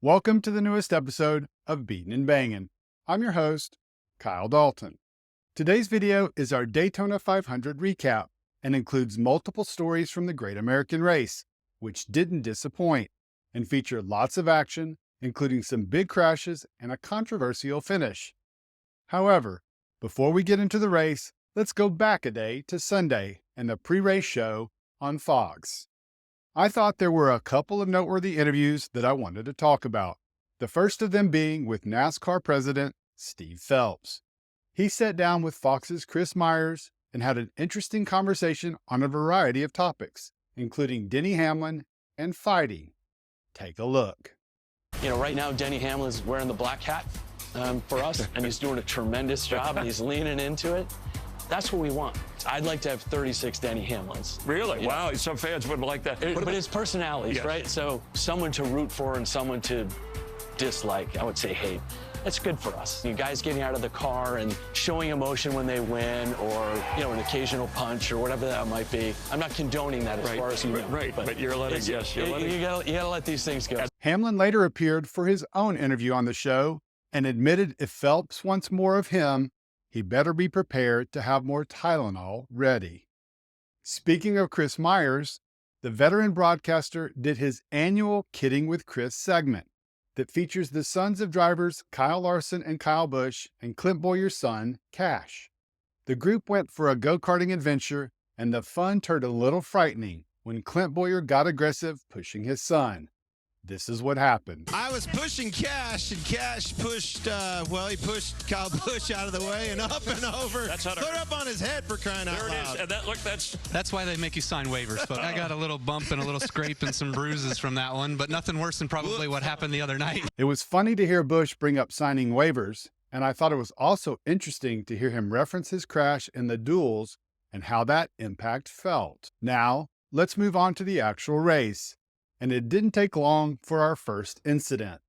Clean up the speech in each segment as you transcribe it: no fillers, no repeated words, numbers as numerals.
Welcome to the newest episode of Beatin' and Bangin'. I'm your host, Kyle Dalton. Today's video is our Daytona 500 recap and includes multiple stories from the Great American Race, which didn't disappoint and featured lots of action, including some big crashes and a controversial finish. However, before we get into the race, let's go back a day to Sunday and the pre-race show on Fox. I thought there were a couple of noteworthy interviews that I wanted to talk about, the first of them being with NASCAR President Steve Phelps. He sat down with Fox's Chris Myers and had an interesting conversation on a variety of topics, including Denny Hamlin and fighting. Take a look. You know, right now Denny Hamlin's wearing the black hat for us, and he's doing a tremendous job, and he's leaning into it. That's what we want. I'd like to have 36 Denny Hamlins. Really? Wow, some fans wouldn't like that. But it's personalities, Yes. Right? So someone to root for and someone to dislike, I would say hate. It's good for us. You guys getting out of the car and showing emotion when they win, or, you know, an occasional punch or whatever that might be. I'm not condoning that as far as you know. Right, but you're letting, yes, you're letting. You gotta let these things go. Hamlin later appeared for his own interview on the show and admitted if Phelps wants more of him, he better be prepared to have more Tylenol ready. Speaking of Chris Myers, the veteran broadcaster did his annual Kidding with Chris segment that features the sons of drivers Kyle Larson and Kyle Busch and Clint Bowyer's son, Cash. The group went for a go-karting adventure, and the fun turned a little frightening when Clint Bowyer got aggressive pushing his son. This is what happened. I was pushing Cash, and Cash pushed, he pushed Kyle Busch out of the way and up and over. That's how Put up on his head for crying out There it loud. is. And that, look, That's why they make you sign waivers, but I got a little bump and a little scrape and some bruises from that one, but nothing worse than probably what happened the other night. It was funny to hear Busch bring up signing waivers, and I thought it was also interesting to hear him reference his crash in the duels and how that impact felt. Now, let's move on to the actual race. And it didn't take long for our first incident.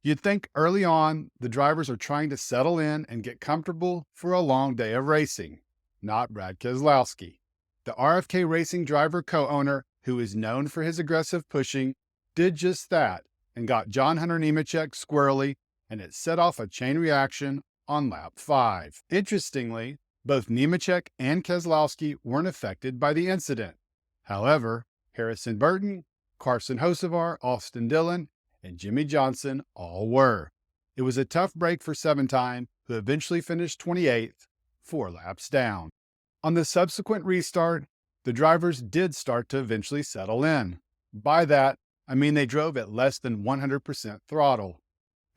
You'd think early on the drivers are trying to settle in and get comfortable for a long day of racing. Not Brad Keselowski. The RFK Racing driver co-owner, who is known for his aggressive pushing, did just that and got John Hunter Nemechek squarely, and it set off a chain reaction on lap 5. Interestingly, both Nemechek and Keselowski weren't affected by the incident. However, Harrison Burton, Carson Hocevar, Austin Dillon, and Jimmy Johnson all were. It was a tough break for Seven-Time, who eventually finished 28th, 4 laps down. On the subsequent restart, the drivers did start to eventually settle in. By that, I mean they drove at less than 100% throttle.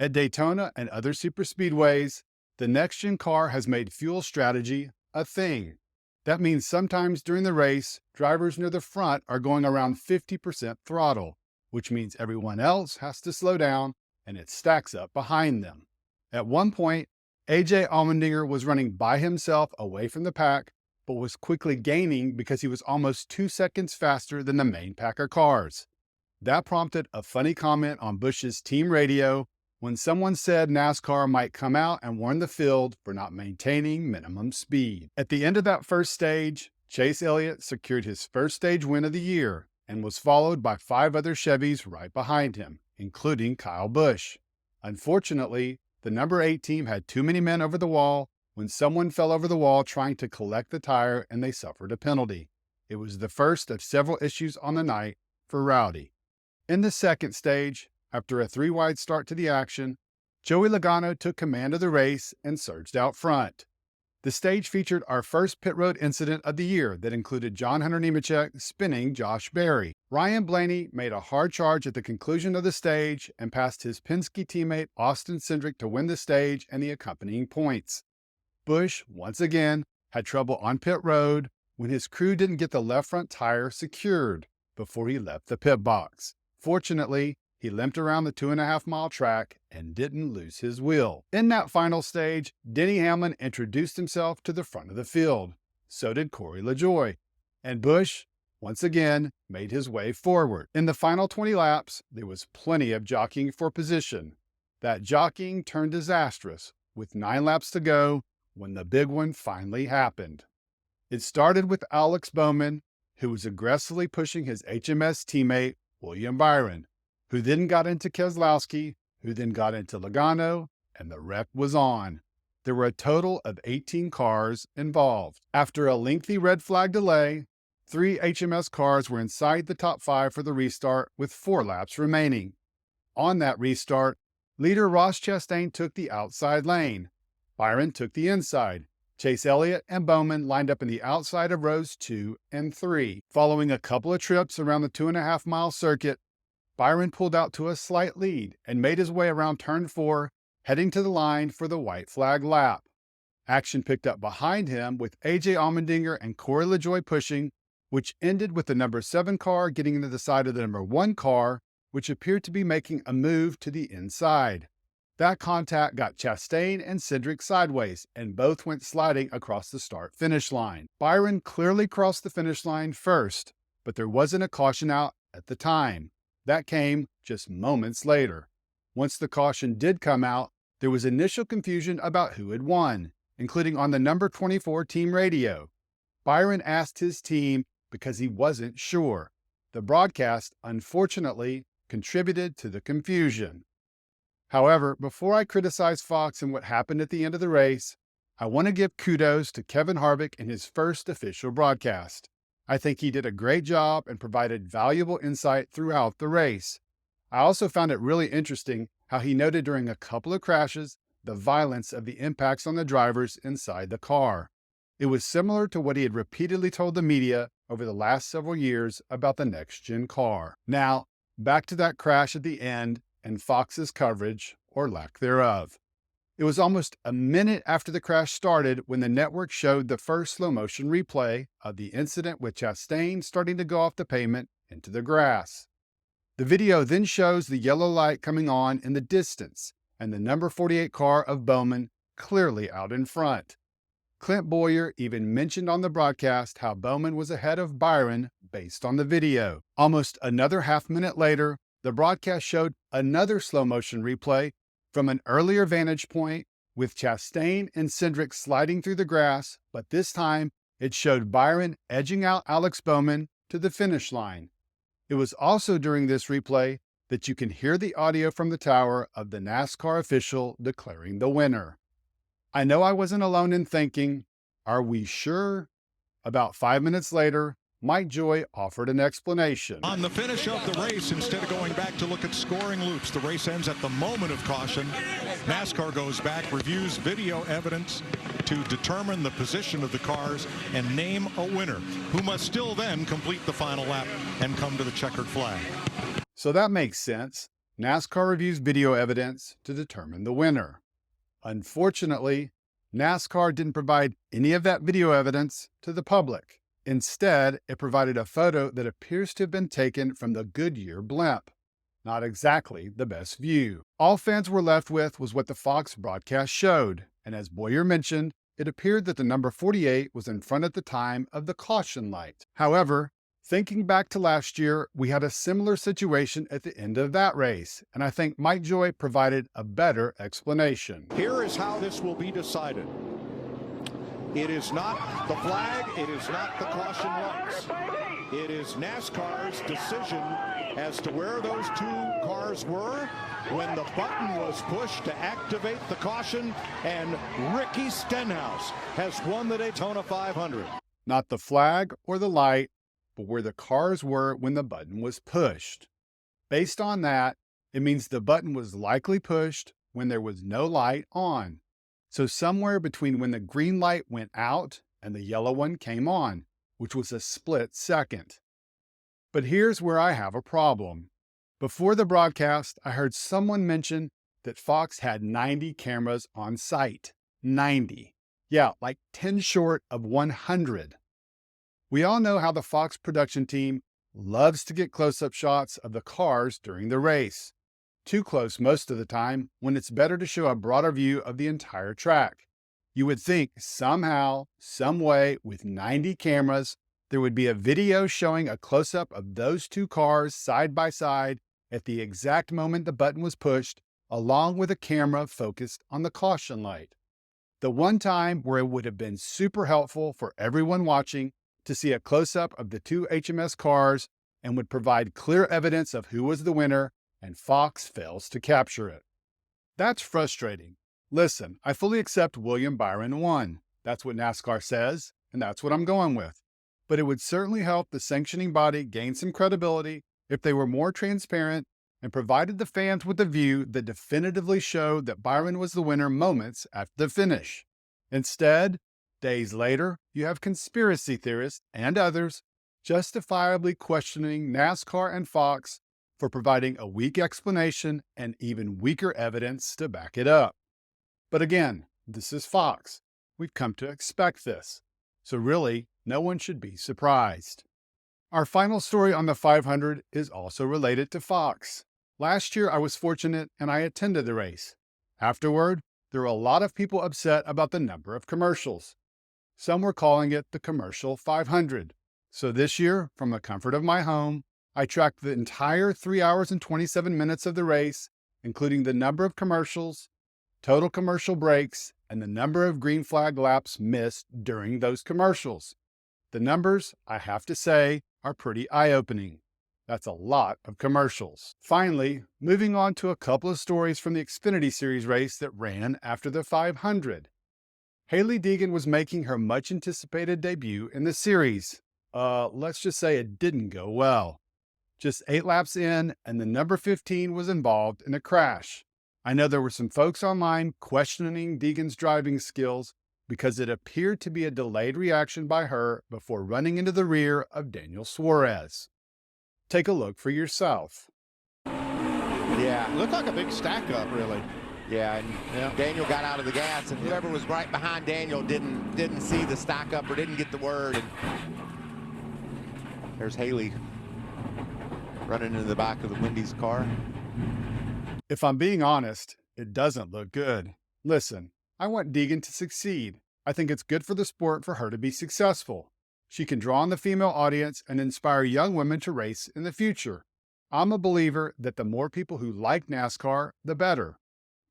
At Daytona and other superspeedways, the next-gen car has made fuel strategy a thing. That means sometimes during the race, drivers near the front are going around 50% throttle, which means everyone else has to slow down and it stacks up behind them. At one point, AJ Allmendinger was running by himself away from the pack, but was quickly gaining because he was almost 2 seconds faster than the main pack of cars. That prompted a funny comment on Busch's team radio when someone said NASCAR might come out and warn the field for not maintaining minimum speed. At the end of that first stage, Chase Elliott secured his first stage win of the year and was followed by 5 other Chevys right behind him, including Kyle Busch. Unfortunately, the number 8 team had too many men over the wall when someone fell over the wall trying to collect the tire and they suffered a penalty. It was the first of several issues on the night for Rowdy. In the second stage, after a 3-wide start to the action, Joey Logano took command of the race and surged out front. The stage featured our first pit road incident of the year that included John Hunter Nemechek spinning Josh Berry. Ryan Blaney made a hard charge at the conclusion of the stage and passed his Penske teammate Austin Cindric to win the stage and the accompanying points. Busch, once again, had trouble on pit road when his crew didn't get the left front tire secured before he left the pit box. Fortunately, he limped around the 2.5-mile track and didn't lose his wheel. In that final stage, Denny Hamlin introduced himself to the front of the field. So did Corey LaJoie. And Busch, once again, made his way forward. In the final 20 laps, there was plenty of jockeying for position. That jockeying turned disastrous with 9 laps to go when the big one finally happened. It started with Alex Bowman, who was aggressively pushing his HMS teammate, William Byron, who then got into Keselowski who then got into Logano, and the wreck was on. There were a total of 18 cars involved. After a lengthy red flag delay, 3 HMS cars were inside the top 5 for the restart with 4 laps remaining. On that restart, leader Ross Chastain took the outside lane. Byron took the inside. Chase Elliott and Bowman lined up in the outside of rows 2 and 3. Following a couple of trips around the 2.5-mile circuit, Byron pulled out to a slight lead and made his way around turn 4, heading to the line for the white flag lap. Action picked up behind him with AJ Allmendinger and Corey LaJoie pushing, which ended with the number 7 car getting into the side of the number 1 car, which appeared to be making a move to the inside. That contact got Chastain and Cindric sideways, and both went sliding across the start-finish line. Byron clearly crossed the finish line first, but there wasn't a caution out at the time. That came just moments later. Once the caution did come out, there was initial confusion about who had won, including on the number 24 team radio. Byron asked his team because he wasn't sure. The broadcast, unfortunately, contributed to the confusion. However, before I criticize Fox and what happened at the end of the race, I want to give kudos to Kevin Harvick in his first official broadcast. I think he did a great job and provided valuable insight throughout the race. I also found it really interesting how he noted during a couple of crashes the violence of the impacts on the drivers inside the car. It was similar to what he had repeatedly told the media over the last several years about the next-gen car. Now, back to that crash at the end and Fox's coverage, or lack thereof. It was almost a minute after the crash started when the network showed the first slow-motion replay of the incident with Chastain starting to go off the pavement into the grass. The video then shows the yellow light coming on in the distance and the number 48 car of Bowman clearly out in front. Clint Bowyer even mentioned on the broadcast how Bowman was ahead of Byron based on the video. Almost another half-minute later, the broadcast showed another slow-motion replay from an earlier vantage point with Chastain and Cindric sliding through the grass, but this time it showed Byron edging out Alex Bowman to the finish line. It was also during this replay that you can hear the audio from the tower of the NASCAR official declaring the winner. I know I wasn't alone in thinking, are we sure? About 5 minutes later, Mike Joy offered an explanation. On the finish of the race, instead of going back to look at scoring loops, the race ends at the moment of caution. NASCAR goes back, reviews video evidence to determine the position of the cars and name a winner, who must still then complete the final lap and come to the checkered flag. So that makes sense. NASCAR reviews video evidence to determine the winner. Unfortunately, NASCAR didn't provide any of that video evidence to the public. Instead, it provided a photo that appears to have been taken from the Goodyear blimp. Not exactly the best view. All fans were left with was what the Fox broadcast showed, and as Bowyer mentioned, it appeared that the number 48 was in front at the time of the caution light. However, thinking back to last year, we had a similar situation at the end of that race, and I think Mike Joy provided a better explanation. Here is how this will be decided. It is not the flag, it is not the caution lights. It is NASCAR's decision as to where those 2 cars were when the button was pushed to activate the caution, and Ricky Stenhouse has won the Daytona 500. Not the flag or the light, but where the cars were when the button was pushed. Based on that, it means the button was likely pushed when there was no light on. So somewhere between when the green light went out and the yellow one came on, which was a split second. But here's where I have a problem. Before the broadcast, I heard someone mention that Fox had 90 cameras on site. 90. Yeah, like 10 short of 100. We all know how the Fox production team loves to get close-up shots of the cars during the race. Too close most of the time, when it's better to show a broader view of the entire track. You would think somehow, some way, with 90 cameras, there would be a video showing a close-up of those 2 cars side by side at the exact moment the button was pushed, along with a camera focused on the caution light. The one time where it would have been super helpful for everyone watching to see a close-up of the 2 HMS cars and would provide clear evidence of who was the winner, and Fox fails to capture it. That's frustrating. Listen, I fully accept William Byron won. That's what NASCAR says, and that's what I'm going with. But it would certainly help the sanctioning body gain some credibility if they were more transparent and provided the fans with a view that definitively showed that Byron was the winner moments after the finish. Instead, days later, you have conspiracy theorists and others justifiably questioning NASCAR and Fox for providing a weak explanation and even weaker evidence to back it up. But again, this is Fox. We've come to expect this. So really, no one should be surprised. Our final story on the 500 is also related to Fox. Last year, I was fortunate and I attended the race. Afterward, there were a lot of people upset about the number of commercials. Some were calling it the commercial 500. So this year, from the comfort of my home, I tracked the entire 3 hours and 27 minutes of the race, including the number of commercials, total commercial breaks, and the number of green flag laps missed during those commercials. The numbers, I have to say, are pretty eye-opening. That's a lot of commercials. Finally, moving on to a couple of stories from the Xfinity Series race that ran after the 500. Hailie Deegan was making her much-anticipated debut in the series. Let's just say it didn't go well. Just 8 laps in, and the number 15 was involved in a crash. I know there were some folks online questioning Deegan's driving skills because it appeared to be a delayed reaction by her before running into the rear of Daniel Suarez. Take a look for yourself. Yeah, looked like a big stack up, really. Yeah, and Daniel got out of the gas, and whoever was right behind Daniel didn't see the stack up or didn't get the word. And there's Hailie running into the back of the Wendy's car. If I'm being honest, it doesn't look good. Listen, I want Deegan to succeed. I think it's good for the sport for her to be successful. She can draw on the female audience and inspire young women to race in the future. I'm a believer that the more people who like NASCAR, the better.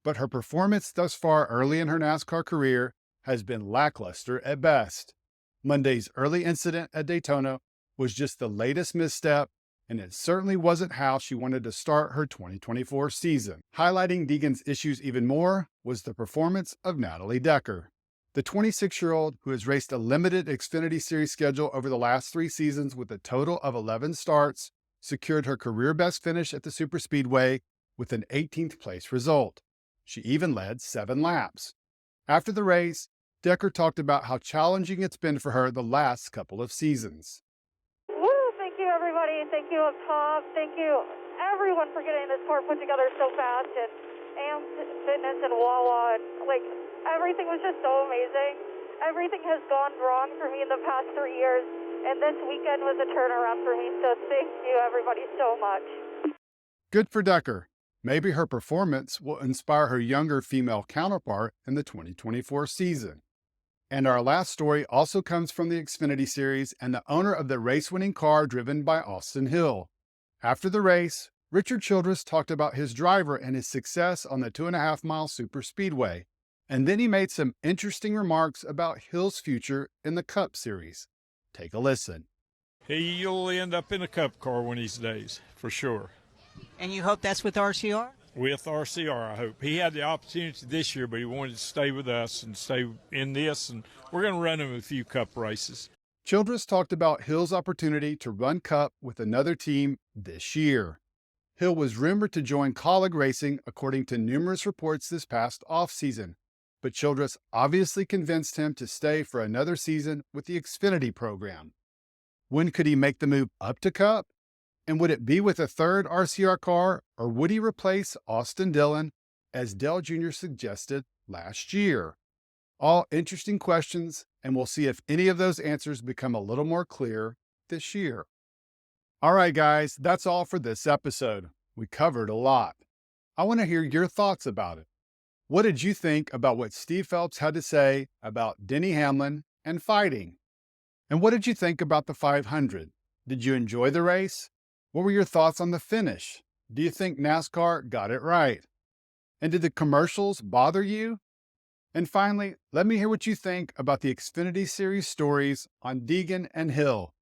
But her performance thus far early in her NASCAR career has been lackluster at best. Monday's early incident at Daytona was just the latest misstep, and it certainly wasn't how she wanted to start her 2024 season. Highlighting Deegan's issues even more was the performance of Natalie Decker. The 26-year-old, who has raced a limited Xfinity Series schedule over the last 3 seasons with a total of 11 starts, secured her career best finish at the Superspeedway with an 18th place result. She even led 7 laps. After the race, Decker talked about how challenging it's been for her the last couple of seasons. Thank you, everybody. Thank you up top. Thank you, everyone, for getting this tour put together so fast. And AM Fitness and Wawa. And, everything was just so amazing. Everything has gone wrong for me in the past 3 years. And this weekend was a turnaround for me. So thank you, everybody, so much. Good for Decker. Maybe her performance will inspire her younger female counterpart in the 2024 season. And our last story also comes from the Xfinity Series and the owner of the race-winning car driven by Austin Hill. After the race, Richard Childress talked about his driver and his success on the 2.5-mile Superspeedway. And then he made some interesting remarks about Hill's future in the Cup Series. Take a listen. He'll end up in a Cup car one of these days, for sure. And you hope that's with RCR? With RCR, I hope. He had the opportunity this year, but he wanted to stay with us and stay in this, and we're going to run him a few Cup races. Childress talked about Hill's opportunity to run Cup with another team this year. Hill was rumored to join Colleague Racing according to numerous reports this past offseason, but Childress obviously convinced him to stay for another season with the Xfinity program. When could he make the move up to Cup? And would it be with a third RCR car, or would he replace Austin Dillon, as Dale Jr. suggested last year? All interesting questions, and we'll see if any of those answers become a little more clear this year. All right, guys, that's all for this episode. We covered a lot. I want to hear your thoughts about it. What did you think about what Steve Phelps had to say about Denny Hamlin and fighting? And what did you think about the 500? Did you enjoy the race? What were your thoughts on the finish? Do you think NASCAR got it right? And did the commercials bother you? And finally, let me hear what you think about the Xfinity Series stories on Deegan and Hill.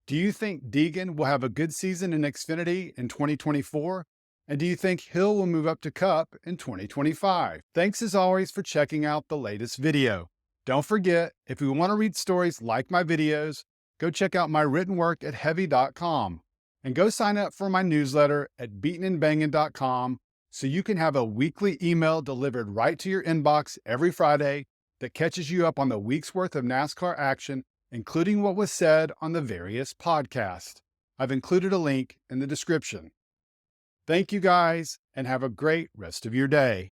Do you think Deegan will have a good season in Xfinity in 2024? And do you think Hill will move up to Cup in 2025? Thanks as always for checking out the latest video. Don't forget, if you want to read stories like my videos, go check out my written work at heavy.com and go sign up for my newsletter at beatenandbangin.com so you can have a weekly email delivered right to your inbox every Friday that catches you up on the week's worth of NASCAR action, including what was said on the various podcasts. I've included a link in the description. Thank you guys, and have a great rest of your day.